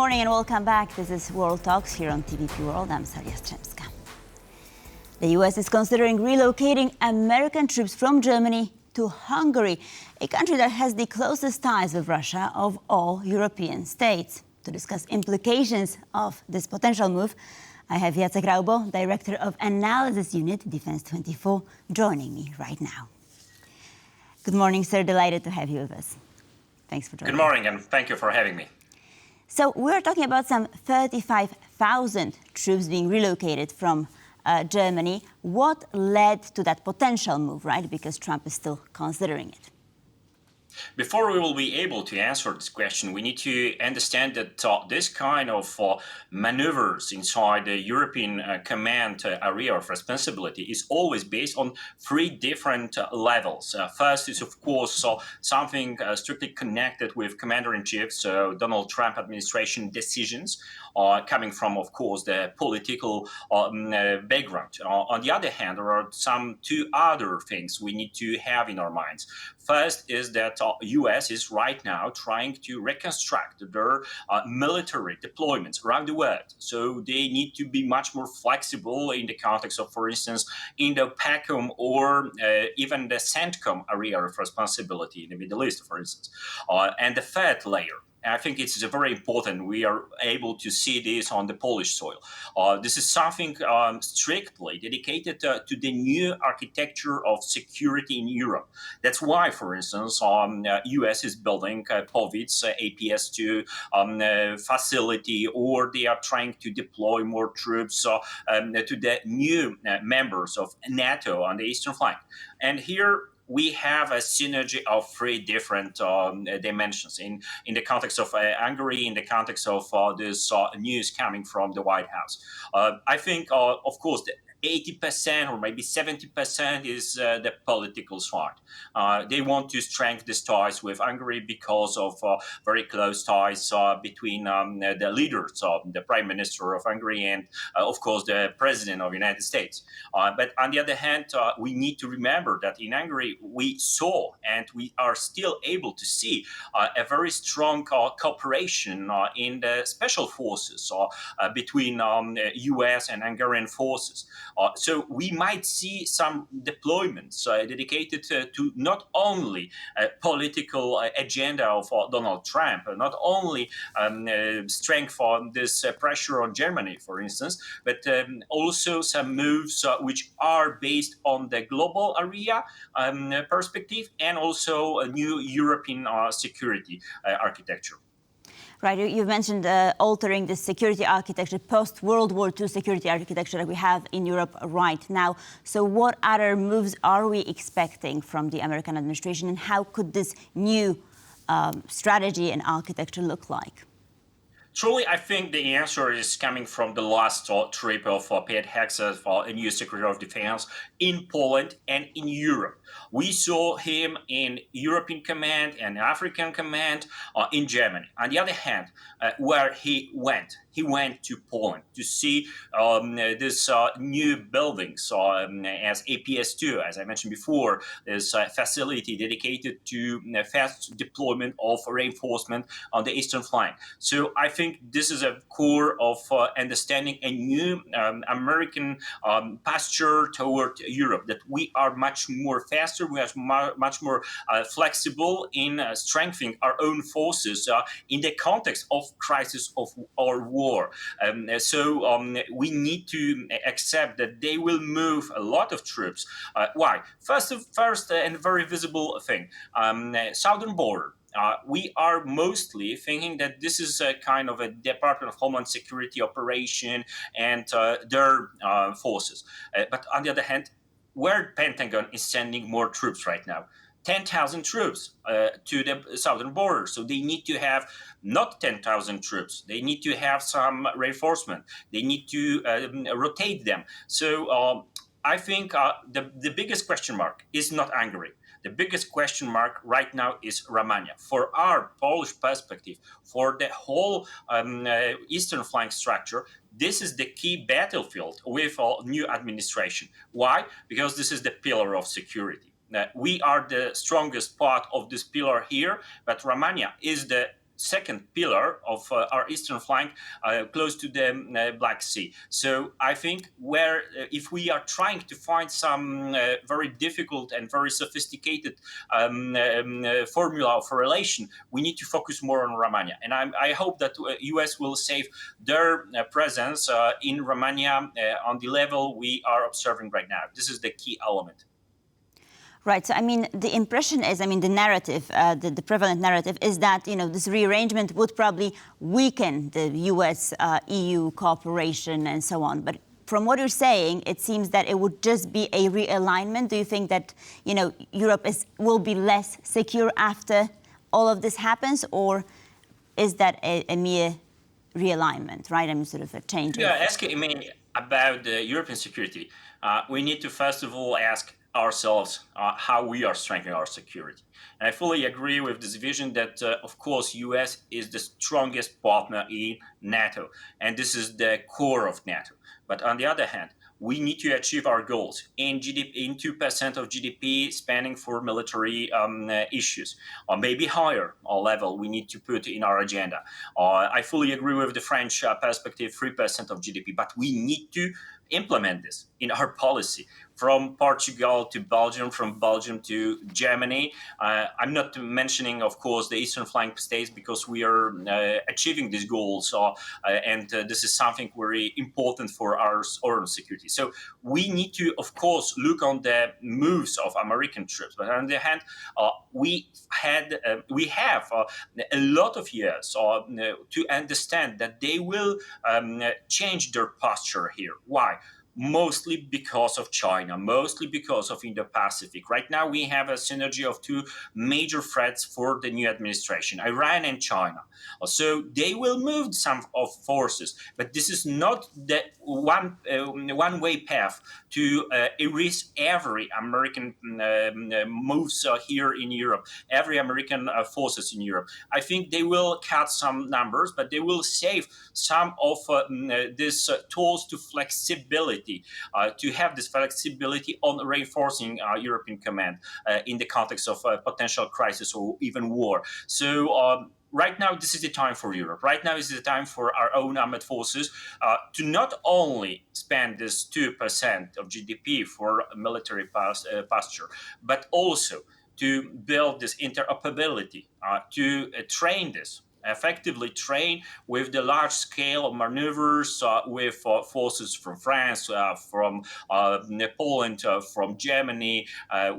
morning and welcome back. This is World Talks here on TVP World. I'm Salia Strzemska. The US is considering relocating American troops from Germany to Hungary, a country that has the closest ties with Russia of all European states. To discuss implications of this potential move, I have Jacek Raubo, Director of Analysis Unit, Defense 24, joining me right now. Good morning, sir. Delighted to have you with us. Thanks for joining. Good morning, and thank you for having me. So we're talking about some 35,000 troops being relocated from Germany. What led to that potential move, right? Because Trump is still considering it. Before we will be able to answer this question, we need to understand that this kind of maneuvers inside the European command area of responsibility is always based on three different levels. First is, of course, something strictly connected with Commander-in-Chief, so Donald Trump administration decisions, coming from, of course, the political background. On the other hand, there are two other things we need to have in our minds. First is that US is right now trying to reconstruct their military deployments around the world. So they need to be much more flexible in the context of, for instance, Indo-PACOM or even the CENTCOM area of responsibility in the Middle East, for instance. And the third layer, I think it's very important. We are able to see this on the Polish soil. This is something strictly dedicated to the new architecture of security in Europe. That's why, for instance, US is building POWIT's APS-2 facility, or they are trying to deploy more troops to the new members of NATO on the eastern flank. And here, we have a synergy of three different dimensions in the context of Hungary, in the context of this news coming from the White House. I think, of course, 80% or maybe 70% is the political side. They want to strengthen these ties with Hungary because of very close ties between the leaders, the Prime Minister of Hungary and, of course, the President of the United States. But on the other hand, we need to remember that in Hungary, we saw and we are still able to see a very strong cooperation in the special forces between US and Hungarian forces. So we might see some deployments dedicated to not only a political agenda of Donald Trump, not only strength on this pressure on Germany, for instance, but also some moves which are based on the global area perspective and also a new European security architecture. Right, you mentioned altering the security architecture, post-World War II security architecture that we have in Europe right now. So what other moves are we expecting from the American administration, and how could this new strategy and architecture look like? Truly, I think the answer is coming from the last trip of Pete Hegseth, a new Secretary of Defense, in Poland and in Europe. We saw him in European Command and African Command in Germany. On the other hand, where he went to Poland to see these new buildings as APS-2, as I mentioned before, this facility dedicated to fast deployment of reinforcement on the eastern flank. So I think this is a core of understanding a new American posture toward Europe, that we are much more faster, we are much more flexible in strengthening our own forces in the context of crisis or war. So we need to accept that they will move a lot of troops. Why? First and very visible thing, southern border. We are mostly thinking that this is a kind of a Department of Homeland Security operation and their forces. But on the other hand, where Pentagon is sending more troops right now? 10,000 troops to the southern border. So they need to have not 10,000 troops. They need to have some reinforcement. They need to rotate them. So I think the biggest question mark is not Hungary. The biggest question mark right now is Romania. For our Polish perspective, for the whole eastern flank structure, this is the key battlefield with a new administration. Why? Because this is the pillar of security. We are the strongest part of this pillar here, but Romania is the second pillar of our eastern flank, close to the Black Sea. So I think if we are trying to find some very difficult and very sophisticated formula of relation, we need to focus more on Romania. And I hope that US will save their presence in Romania on the level we are observing right now. This is the key element. Right. So, I mean, the impression is, I mean, the narrative, the prevalent narrative is that, this rearrangement would probably weaken the US-EU cooperation and so on. But from what you're saying, it seems that it would just be a realignment. Do you think that, Europe will be less secure after all of this happens? Or is that a mere realignment, right? I mean, sort of a change. Yeah, asking me about the European security, we need to first of all ask ourselves how we are strengthening our security. And I fully agree with this vision that, of course, US is the strongest partner in NATO, and this is the core of NATO. But on the other hand, we need to achieve our goals in GDP, in 2% of GDP spending for military issues, or maybe higher level we need to put in our agenda. I fully agree with the French perspective, 3% of GDP, but we need to implement this in our policy. From Portugal to Belgium, from Belgium to Germany. I'm not mentioning, of course, the eastern flank states because we are achieving these goals, and this is something very important for our own security. So we need to, of course, look on the moves of American troops. But on the other hand, we have a lot of years to understand that they will change their posture here. Why? Mostly because of China, mostly because of Indo-Pacific. Right now, we have a synergy of two major threats for the new administration, Iran and China. So they will move some of forces, but this is not the one-way path to erase every American moves here in Europe, every American forces in Europe. I think they will cut some numbers, but they will save some of these tools to flexibility. To have this flexibility on reinforcing European command in the context of potential crisis or even war. So right now, this is the time for Europe. Right now is the time for our own armed forces to not only spend this 2% of GDP for military posture, but also to build this interoperability, to train this effectively train with the large scale of maneuvers with forces from France, from Poland, from Germany.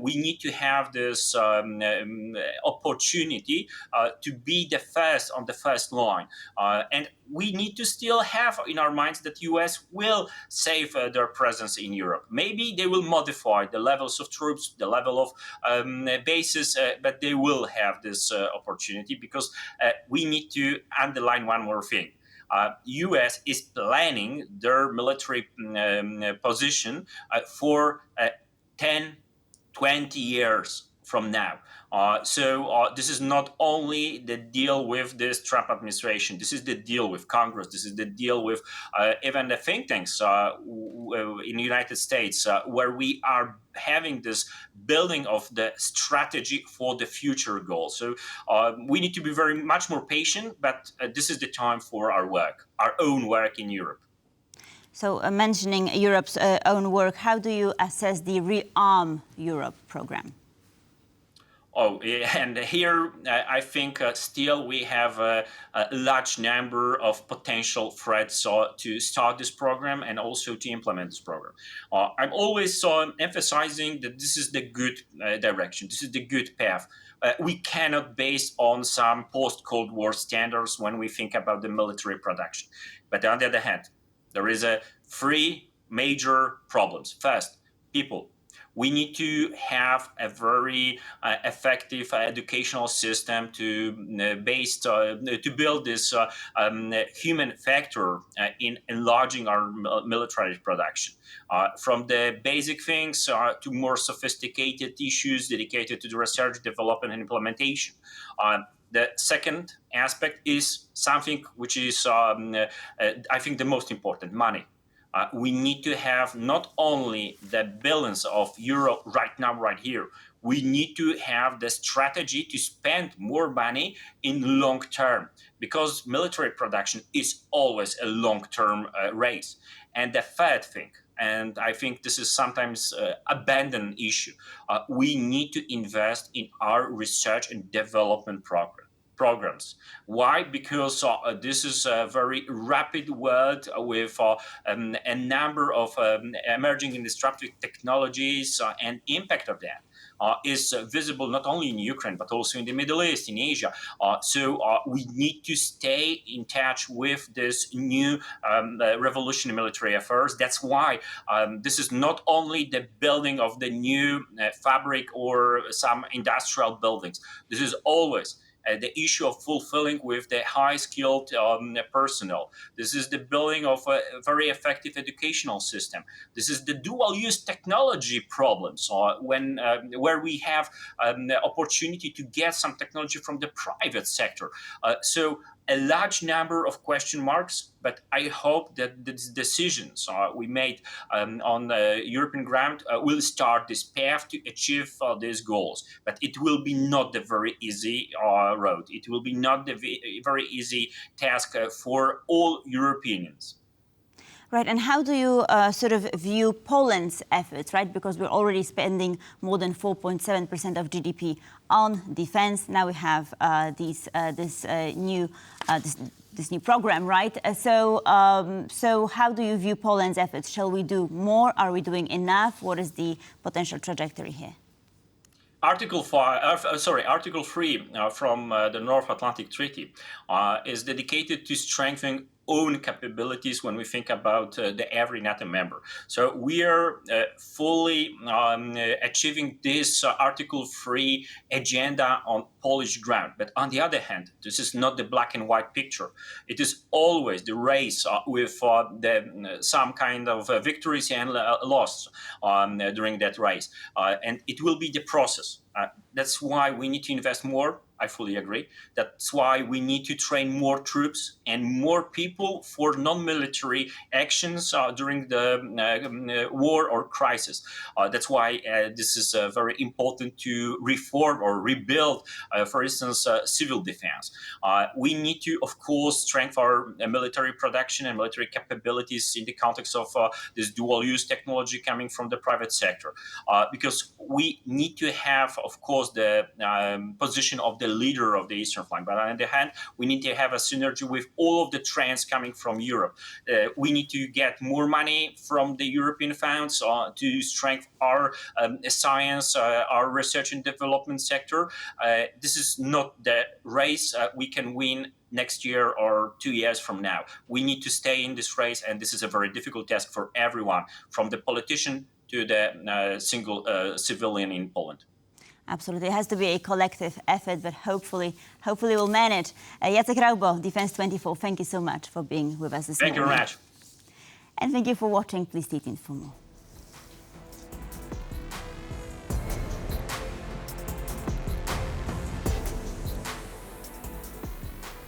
We need to have this opportunity to be the first on the first line. And we need to still have in our minds that US will save their presence in Europe. Maybe they will modify the levels of troops, the level of bases, but they will have this opportunity because we need to underline one more thing. US is planning their military position for 10, 20 years from now. So this is not only the deal with this Trump administration. This is the deal with Congress. This is the deal with even the think tanks in the United States, where we are having this building of the strategy for the future goals. So we need to be very much more patient, but this is the time for our work, our own work in Europe. So mentioning Europe's own work, how do you assess the Rearm Europe program? Oh, and here I think still we have a large number of potential threats to start this program and also to implement this program. I'm always emphasizing that this is the good direction. This is the good path. We cannot base on some post-Cold War standards when we think about the military production. But on the other hand, there is three major problems. First, people. We need to have a very effective educational system to build this human factor in enlarging our military production. From the basic things to more sophisticated issues dedicated to the research, development, and implementation. The second aspect is something which is, I think, the most important: money. We need to have not only the balance of euro right now, right here. We need to have the strategy to spend more money in long term, because military production is always a long-term race. And the third thing, and I think this is sometimes abandoned issue, we need to invest in our research and development programs. Why? Because this is a very rapid world with a number of emerging and disruptive technologies, and impact of that is visible not only in Ukraine but also in the Middle East, in Asia. So we need to stay in touch with this new revolution in military affairs. That's why this is not only the building of the new fabric or some industrial buildings. This is always the issue of fulfilling with the high-skilled personnel. This is the building of a very effective educational system. This is the dual-use technology problems where we have the opportunity to get some technology from the private sector. So a large number of question marks, but I hope that the decisions we made on the European ground will start this path to achieve these goals. But it will be not the very easy road. It will be not the very easy task for all Europeans. Right, and how do you sort of view Poland's efforts, right? Because we're already spending more than 4.7% of GDP on defense. Now we have this new program, right? So how do you view Poland's efforts? Shall we do more? Are we doing enough? What is the potential trajectory here? Article 3 from the North Atlantic Treaty is dedicated to strengthening own capabilities when we think about every NATO member. So we are fully achieving this Article 3 agenda on Polish ground. But on the other hand, this is not the black and white picture. It is always the race with some kind of victories and loss during that race. And it will be the process. That's why we need to invest more. I fully agree. That's why we need to train more troops and more people for non-military actions during the war or crisis. That's why this is very important to reform or rebuild, for instance, civil defense. We need to, of course, strengthen our military production and military capabilities in the context of this dual-use technology coming from the private sector, because we need to have, of course, the position of the leader of the Eastern flank. But on the other hand, we need to have a synergy with all of the trends coming from Europe. We need to get more money from the European funds to strengthen our science, our research and development sector. This is not the race we can win next year or 2 years from now. We need to stay in this race, and this is a very difficult task for everyone, from the politician to the single civilian in Poland. Absolutely. It has to be a collective effort, but hopefully we'll manage. Jacek Raubo, Defense 24, thank you so much for being with us this morning. Thank you very much. And thank you for watching. Please stay tuned for more.